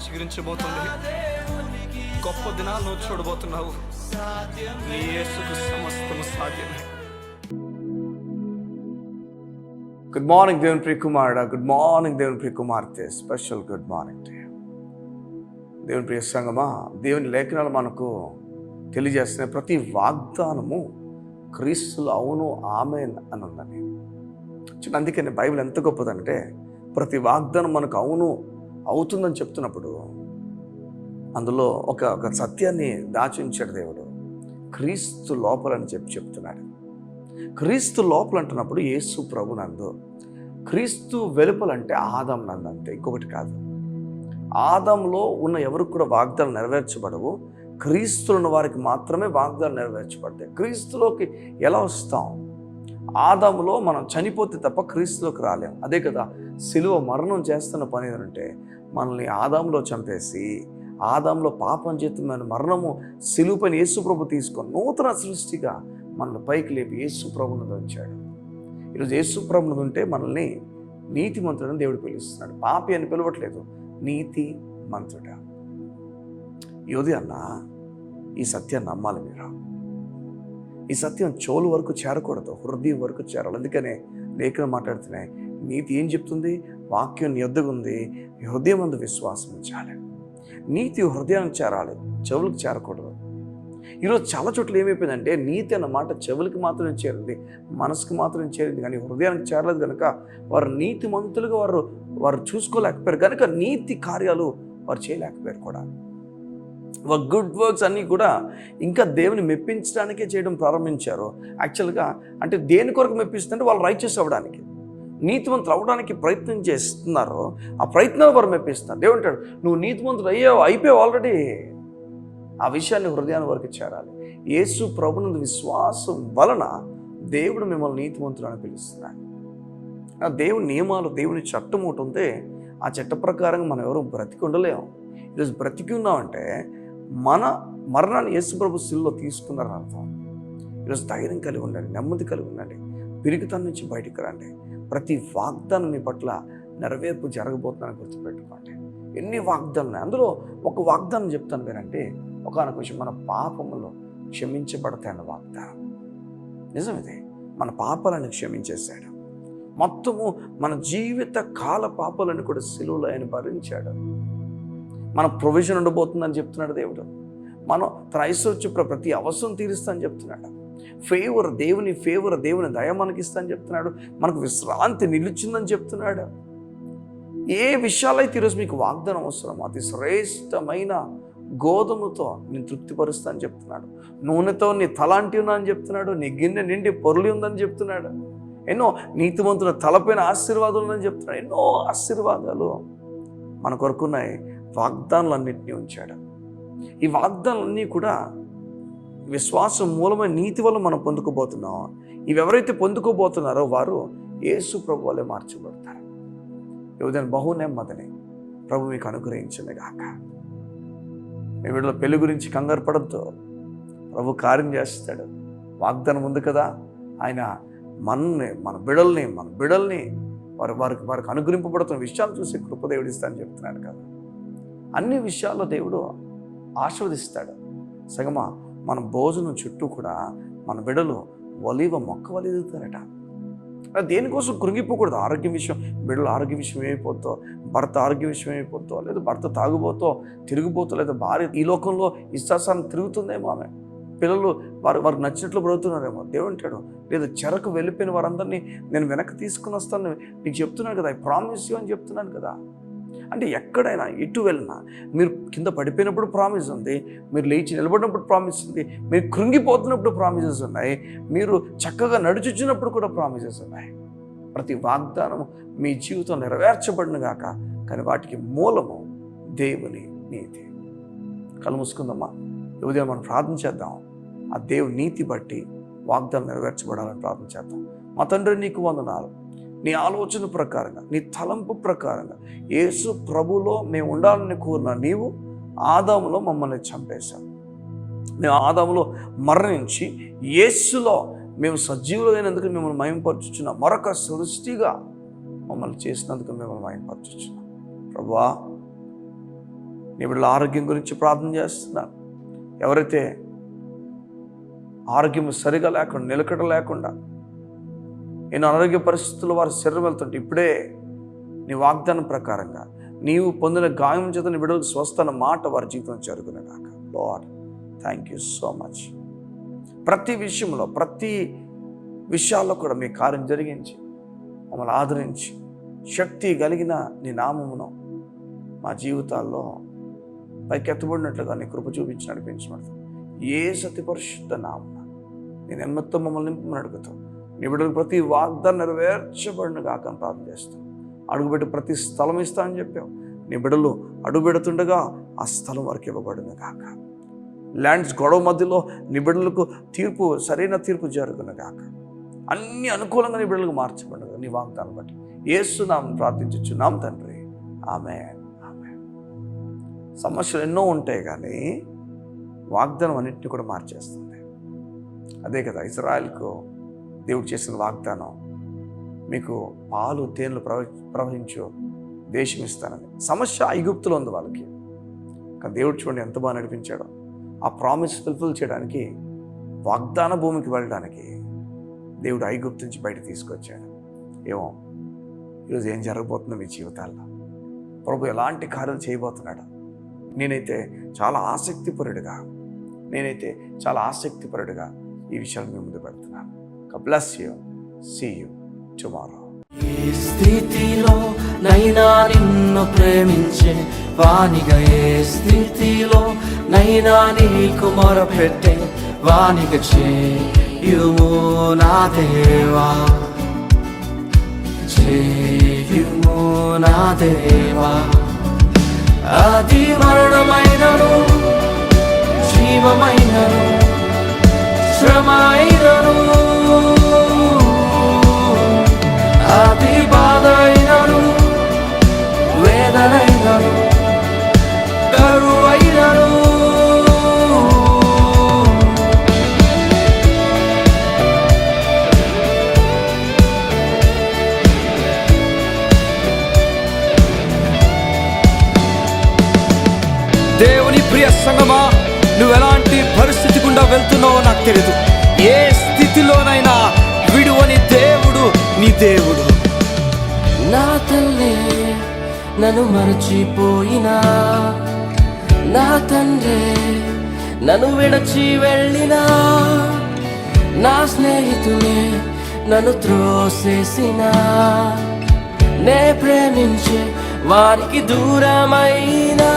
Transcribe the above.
చిగురించబోతుంది. గొప్ప దినాలు నువ్వు చూడబోతున్నావు. నీ యేసుకు సమస్తము సాధ్యమే. గుడ్ మార్నింగ్ దేవుని ప్రియ కుమారుడా, గుడ్ మార్నింగ్ దేవుని ప్రియ కుమార్తె, special good morning to you. దేవుని ప్రియ సంగమా, దేవుని లేఖనాలు మనకు తెలియజేస్తున్న ప్రతి వాగ్దానము క్రీస్తులో అవును ఆమేన్ అని ఉందని. అందుకని బైబిల్ ఎంత గొప్పదంటే ప్రతి వాగ్దానం మనకు అవును అవుతుందని చెప్తున్నప్పుడు అందులో ఒక సత్యాన్ని దాచి ఉంచాడు దేవుడు. క్రీస్తు లోపలని చెప్తున్నాడు. క్రీస్తు లోపల అంటున్నప్పుడు యేసు ప్రభు నందు, క్రీస్తు వెలుపలంటే ఆదాం నందు, అంతే, ఇంకొకటి కాదు. ఆదాంలో ఉన్న ఎవరికి కూడా వాగ్దానం నెరవేర్చబడవు. క్రీస్తులో ఉన్న వారికి మాత్రమే వాగ్దానం నెరవేర్చబడతాయి. క్రీస్తులోకి ఎలా వస్తాం? ఆదాములో మనం చనిపోతే తప్ప క్రీస్తులోకి రాలేం. అదే కదా సిలువ మరణం చేస్తున్న పని ఏంటంటే మనల్ని ఆదాంలో చంపేసి ఆదాంలో పాపం చేతున్న మరణము సిలువ పైన యేసు ప్రభు తీసుకొని నూతన సృష్టిగా మనల్ని పైకి లేపి యేసు ప్రభును ఉంచాడు. ఈరోజు యేసు ప్రభును ఉంటే మనల్ని నీతిమంతుడని దేవుడు పిలుస్తున్నాడు. పాపి అని పిలవట్లేదు, నీతి మంతుడ. యోధి అన్న, ఈ సత్యాన్ని నమ్మాలి మీరు. ఈ సత్యం చెవుల వరకు చేరకూడదు, హృదయం వరకు చేరాలి. అందుకనే లేఖనం మాట్లాడుతున్నాయి. నీతి ఏం చెప్తుంది? వాక్యం నీ యొద్దకు ఉంది, హృదయం అందు విశ్వాసం ఉంచాలి. నీతి హృదయానికి చేరాలి, చెవులకు చేరకూడదు. ఈరోజు చాలా చోట్ల ఏమైపోయిందంటే నీతి అన్న మాట చెవులకి మాత్రమే చేరింది, మనసుకు మాత్రమే చేరింది, కానీ హృదయానికి చేరలేదు. కనుక వారు నీతిమంతులుగా వారు చూసుకోలేకపోయారు. కనుక నీతి కార్యాలు వారు చేయలేకపోయారు కూడా. గుడ్ వర్క్స్ అన్నీ కూడా ఇంకా దేవుని మెప్పించడానికే చేయడం ప్రారంభించారు. యాక్చువల్గా అంటే దేని కొరకు మెప్పిస్తుందంటే వాళ్ళు రైచియస్ అవ్వడానికి, నీతిమంతులు అవ్వడానికి ప్రయత్నం చేస్తున్నారు. ఆ ప్రయత్నాలు వారు మెప్పిస్తున్నారు. దేవుడు అంటాడు, నువ్వు నీతిమంతులు అయిపోయావు ఆల్రెడీ. ఆ విషయాన్ని హృదయాన్ని వరకు చేరాలి. యేసు ప్రభునందు విశ్వాసం వలన దేవుడు మిమ్మల్ని నీతిమంతులు అని పిలుస్తున్నాడు. దేవుని నియమాలు, దేవుని చట్టం ఒకటి ఉంటే ఆ చట్ట ప్రకారంగా మనం ఎవరు బ్రతికి ఉండలేము. ఈరోజు బ్రతికి ఉన్నామంటే మన మరణాన్ని యేసు ప్రభు సిలువలో తీసుకున్నారని అర్థం. ఈరోజు ధైర్యం కలిగి ఉండండి, నెమ్మది కలిగి ఉండండి, పిరికితనం నుంచి బయటికి రండి. ప్రతి వాగ్దానం మీ పట్ల నెరవేర్పు జరగబోతుందని గుర్తుపెట్టుకోండి. ఎన్ని వాగ్దానాలు, అందులో ఒక వాగ్దానం చెప్తాను మీరంటే ఒకనొక విషయం, మన పాపములు క్షమించబడతాయన్న వాగ్దానం. నిజం ఇది. మన పాపాలను క్షమించేశాడు. మొత్తము మన జీవిత కాల పాపాలను కూడా సిలువలో ఆయన భరించాడు. మన ప్రొవిజన్ ఉండబోతుందని చెప్తున్నాడు దేవుడు. మనం తన ఐశ్వర్య ప్రతి అవసరం తీరుస్తానని చెప్తున్నాడు. దేవుని దయ మనకిస్తానని చెప్తున్నాడు. మనకు విశ్రాంతి నిలుచుందని చెప్తున్నాడు. ఏ విషయాలైతే ఈరోజు మీకు వాగ్దానం అవసరం, అతి శ్రేష్టమైన గోధుమతో నేను తృప్తిపరుస్తా అని చెప్తున్నాడు. నూనెతో నీ తలాంటి ఉన్నా అని చెప్తున్నాడు. నీ గిన్నె నిండి పొరలి ఉందని చెప్తున్నాడు. ఎన్నో నీతిమంతుల తలపైన ఆశీర్వాదాలు ఉందని చెప్తున్నాడు. ఎన్నో ఆశీర్వాదాలు మన కొరకున్నాయి. వాగ్దానాలన్నింటినీ ఉంచాడు. ఈ వాగ్దానాలన్నీ కూడా విశ్వాసం మూలమైన నీతి వల్ల మనం పొందుకోబోతున్నాం. ఇవి ఎవరైతే పొందుకోబోతున్నారో వారు యేసు ప్రభు వల్లే మార్చబడతారు. యోధన బహు నెమ్మదిని ప్రభు మీకు అనుగ్రహించింది గాక. మీ వీడిలో పెళ్లి గురించి కంగారు పడద్దు, ప్రభు కార్యం చేస్తాడు. వాగ్దానం ఉంది కదా, ఆయన మన బిడల్ని వారికి అనుగ్రహింపబడుతున్న విషయాలు చూసి కృపదేవుడు ఇస్తానని చెప్తున్నాడు కదా. అన్ని విషయాల్లో దేవుడు ఆశీర్వదిస్తాడు. సగమా మన భోజనం చుట్టూ కూడా మన బిడలు ఒలివ మొక్క వలిదుతారట. దేనికోసం కృంగిపోకూడదు. ఆరోగ్యం విషయం, బిడ్డల ఆరోగ్య విషయం ఏమైపోతో, భర్త ఆరోగ్య విషయం ఏమైపోతో, లేదా భర్త తాగుబోతో తిరిగిపోతో, లేదా భార్య ఈ లోకంలో ఇష్టాసాన్ని తిరుగుతుందేమో, ఆమె పిల్లలు వారికి నచ్చినట్లు బ్రతుకుతున్నారేమో. దేవుడు అంటాడు, లేదా చెరకు వెళ్ళిపోయిన వారందరినీ నేను వెనక్కి తీసుకుని వస్తాను నీకు చెప్తున్నాను కదా, ఐ ప్రామిస్ యూ అని చెప్తున్నాను కదా. అంటే ఎక్కడైనా ఎటు వెళ్ళినా మీరు కింద పడిపోయినప్పుడు ప్రామిస్ ఉంది, మీరు లేచి నిలబడినప్పుడు ప్రామిస్ ఉంది, మీరు కృంగిపోతున్నప్పుడు ప్రామిసెస్ ఉన్నాయి, మీరు చక్కగా నడుచుచ్చినప్పుడు కూడా ప్రామిసెస్ ఉన్నాయి. ప్రతి వాగ్దానము మీ జీవితం నెరవేర్చబడిన గాక. కానీ వాటికి మూలము దేవుని నీతి. కళ్ళు మూసుకుందామా, ఉదయం మనం ప్రార్థన చేద్దాం. ఆ దేవుని నీతి బట్టి వాగ్దానం నెరవేర్చబడాలని ప్రార్థన చేద్దాం. మా తండ్రి, నీకు వందనాలు. నీ ఆలోచన ప్రకారంగా, నీ తలంపు ప్రకారంగా యేసు ప్రభులో మేము ఉండాలని కోరిన నీవు ఆదాములో మమ్మల్ని చంపేశావు. మేము ఆదాములో మరణించి యేసులో మేము సజీవులైనందుకు మిమ్మల్ని మహిమపరచుచున్నాం. మరొక సృష్టిగా మమ్మల్ని చేసినందుకు మిమ్మల్ని మహిమపరచుచున్నాం. ప్రభువా, నీ బిడ్డల ఆరోగ్యం గురించి ప్రార్థన చేస్తున్నాను. ఎవరైతే ఆరోగ్యం సరిగా లేకుండా, నిలకడ లేకుండా ఎన్నో అనారోగ్య పరిస్థితుల్లో వారి శరీరం వెళ్తుంటే, ఇప్పుడే నీ వాగ్దానం ప్రకారంగా నీవు పొందిన గాయం చేత నీ బిడ్డలకు స్వస్థన మాట వారి జీవితం జరుగునగాక. Lord, thank you so much. ప్రతి విషయంలో, ప్రతి విషయాల్లో కూడా మీ కార్యం జరిగించి మమ్మల్ని ఆదరించి శక్తి కలిగిన నీ నామమును మా జీవితాల్లో పైకెత్తబడినట్లుగా నీ కృప చూపించి నడిపించబడతాం. ఏ సతి పరిశుద్ధ నామమున నేను ఎమ్మతో మమ్మల్ని నింపమని అడుగుతాం. నీ బిడ్డలకు ప్రతి వాగ్దానం నెరవేర్చబడిన కాక ప్రార్థన చేస్తాం. అడుగుపెట్టి ప్రతి స్థలం ఇస్తా అని చెప్పావు. నీ బిడ్డలు అడుగుపెడుతుండగా ఆ స్థలం వరకు ఇవ్వబడిన కాక. ల్యాండ్స్ గొడవ మధ్యలో నీ బిడ్డలకు తీర్పు, సరైన తీర్పు జరుగున కాక. అన్ని అనుకూలంగా నీ బిడ్డలకు మార్చబడిన నీ వాగ్దానం బట్టి యేసు నామమున ప్రార్థించుచున్నాం తండ్రి. ఆమేన్. ఆమేన్. సమస్యలు ఎన్నో ఉంటాయి, కానీ వాగ్దానం అన్నింటినీ కూడా మార్చేస్తుంది. అదే కదా ఇశ్రాయేలుకు దేవుడు చేసిన వాగ్దానం, మీకు పాలు తేనెలు ప్రవహించు దేశం ఇస్తానని. సమస్య ఐగుప్తులో ఉంది వాళ్ళకి, కానీ దేవుడు చూడండి ఎంత బాగా నడిపించాడో. ఆ ప్రామిస్ ఫుల్ఫిల్ చేయడానికి, వాగ్దాన భూమికి వెళ్ళడానికి దేవుడు ఐగుప్తు నుంచి బయట తీసుకొచ్చాడు. ఏమో ఈరోజు ఏం జరగబోతుందో మీ జీవితాల్లో, ప్రభు ఎలాంటి కార్యాలు చేయబోతున్నాడు. నేనైతే చాలా ఆసక్తిపరుడుగా ఈ విషయాలు మీ ముందు పెడుతున్నాను. Bless you. See you tomorrow. ఏ స్థితిలో నైనా నిన్ను ప్రేమించే వానిగా, ఏ స్థితిలో నైనా నీకు మొరపెట్టే వానిగా చేయుము నా దేవా, చేయుము నా దేవా. అది మరణమైనను, జీవమైనను, శ్రమైనను, అది బాధ అయినను, వేదనైనను, కరువైనను, దేవుని ప్రియ సంగమా, నువ్వు ఎలాంటి పరిస్థితి గుండా వెళ్తున్నావో నాకు తెలియదు. ఏ స్థితిలోనైనా విడువని దేవుడు నీ దేవుడు. నా తల్లే నన్ను మరచిపోయినా, నా తండ్రే నన్ను విడచి వెళ్ళినా, నా స్నేహితులే నన్ను త్రోసేసినా, నే ప్రేమించే వారికి దూరమైనా,